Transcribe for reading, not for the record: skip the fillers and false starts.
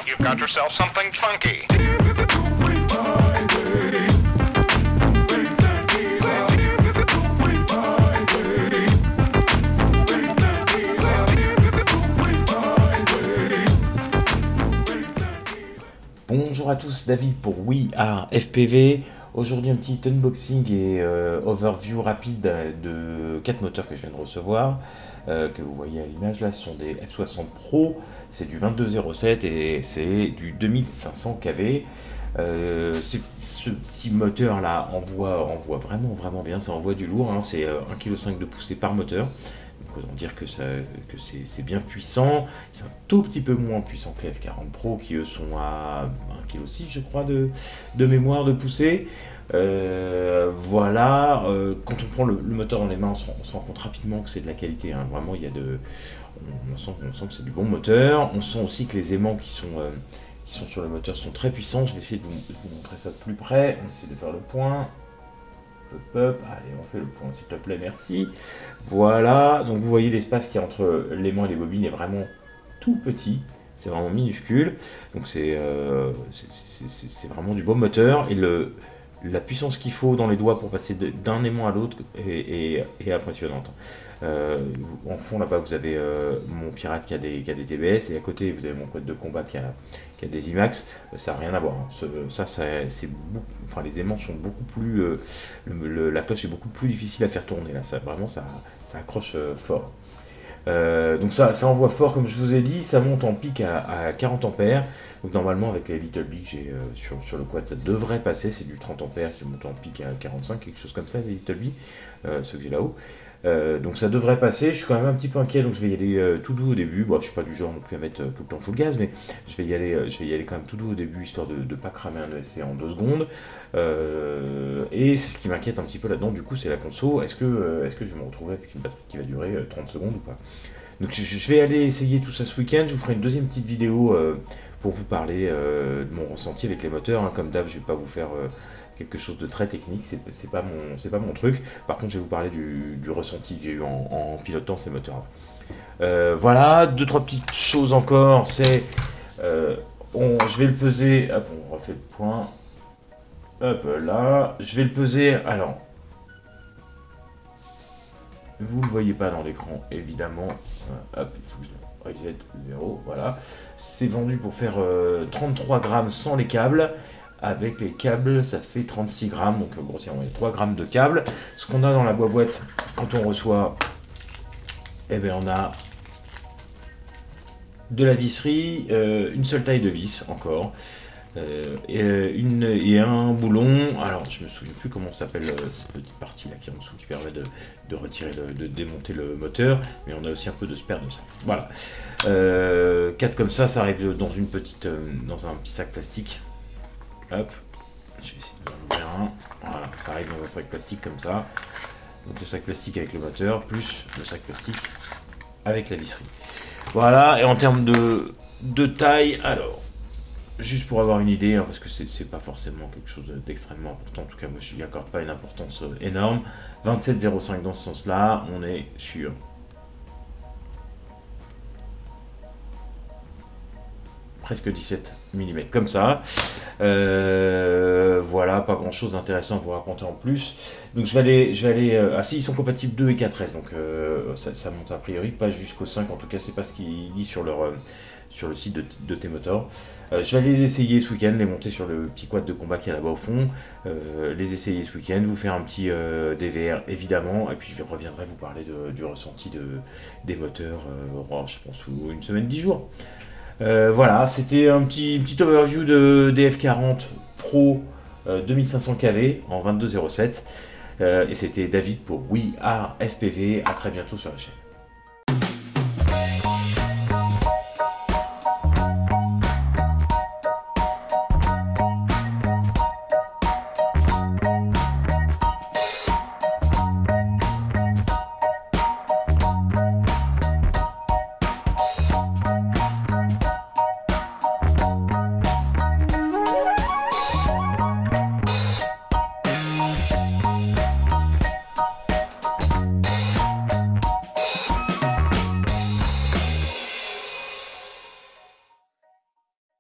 you've got yourself something funky. Bonjour à tous, David pour We Are FPV. Aujourd'hui un petit unboxing et overview rapide de 4 moteurs que je viens de recevoir, que vous voyez à l'image là. Ce sont des F60 Pro, c'est du 2207 et c'est du 2500 kV. Ce petit moteur là envoie vraiment bien, ça envoie du lourd, hein. C'est 1,5 kg de poussée par moteur. Donc autant dire que c'est bien puissant. C'est un tout petit peu moins puissant que les F40 Pro qui eux sont à 1,6 kg je crois de mémoire de poussée. Voilà, quand on prend le moteur dans les mains, on se rend compte rapidement que c'est de la qualité, hein. Vraiment, il y a on sent que c'est du bon moteur. On sent aussi que les aimants qui sont sur le moteur sont très puissants. Je vais essayer de vous montrer ça de plus près. On essaie de faire le point. Allez, on fait le point s'il te plaît, merci. Voilà, donc vous voyez l'espace qu'il y a entre l'aimant et les bobines est vraiment tout petit. C'est vraiment minuscule. Donc c'est vraiment du beau moteur. Et la puissance qu'il faut dans les doigts pour passer d'un aimant à l'autre est impressionnante. En fond là-bas vous avez mon Pirate qui a des TBS, et à côté vous avez mon quad de combat qui a des IMAX. Ça n'a rien à voir, hein. Enfin, les aimants sont beaucoup plus la cloche est beaucoup plus difficile à faire tourner là. Ça accroche fort. Donc ça envoie fort, comme je vous ai dit. Ça monte en pic à 40 ampères. Donc normalement avec les Little Big que j'ai sur le quad, ça devrait passer. C'est du 30 ampères qui monte en pic à 45, quelque chose comme ça, les Little Big, ceux que j'ai là-haut. Donc ça devrait passer. Je suis quand même un petit peu inquiet, donc je vais y aller tout doux au début. Bon, je suis pas du genre non plus à mettre tout le temps full gaz, mais je vais y aller quand même tout doux au début, histoire de ne pas cramer un ESC en 2 secondes. Et ce qui m'inquiète un petit peu là-dedans, du coup, c'est la conso. Est-ce que je vais me retrouver avec une batterie qui va durer 30 secondes ou pas? Donc je vais aller essayer tout ça ce week-end. Je vous ferai une deuxième petite vidéo pour vous parler de mon ressenti avec les moteurs, hein. Comme d'hab, je vais pas vous faire quelque chose de très technique, c'est pas mon truc. Par contre, je vais vous parler du ressenti que j'ai eu en pilotant ces moteurs. Voilà, 2-3 petites choses encore. C'est je vais le peser. Hop, on refait le point. Hop là, je vais le peser. Alors, vous ne le voyez pas dans l'écran, évidemment. Hop, il faut que je le reset 0. Voilà, c'est vendu pour faire 33 grammes sans les câbles. Avec les câbles, ça fait 36 grammes, donc grossièrement, il y a 3 grammes de câbles. Ce qu'on a dans la boîte, quand on reçoit, eh bien, on a de la visserie, une seule taille de vis encore, et un boulon. Alors, je me souviens plus comment s'appelle cette petite partie là qui est en dessous, qui permet de retirer, de démonter le moteur, mais on a aussi un peu de spare de ça. Voilà, 4 comme ça arrive dans un petit sac plastique. Hop, je vais essayer de vous en ouvrir un. Voilà, ça arrive dans un sac plastique comme ça. Donc le sac plastique avec le moteur, plus le sac plastique avec la visserie. Voilà, et en termes de taille, alors, juste pour avoir une idée, hein, parce que c'est pas forcément quelque chose d'extrêmement important, en tout cas moi je n'y accorde pas une importance énorme. 27,05 dans ce sens-là, on est sur presque 17 mm comme ça. Voilà, pas grand chose d'intéressant à vous raconter en plus. Donc je vais aller ah si, ils sont compatibles 2 et 4S, donc ça monte a priori pas jusqu'au 5, en tout cas c'est pas ce qu'il dit sur le site de T-Motor. Je vais les essayer ce week-end, les monter sur le petit quad de combat qui est là-bas au fond, les essayer ce week-end, vous faire un petit DVR évidemment, et puis je reviendrai vous parler du ressenti des moteurs, je pense une semaine, 10 jours. Voilà, c'était un petit overview des F40 Pro 2500 kV en 22,07. Et c'était David pour We Are FPV. À très bientôt sur la chaîne.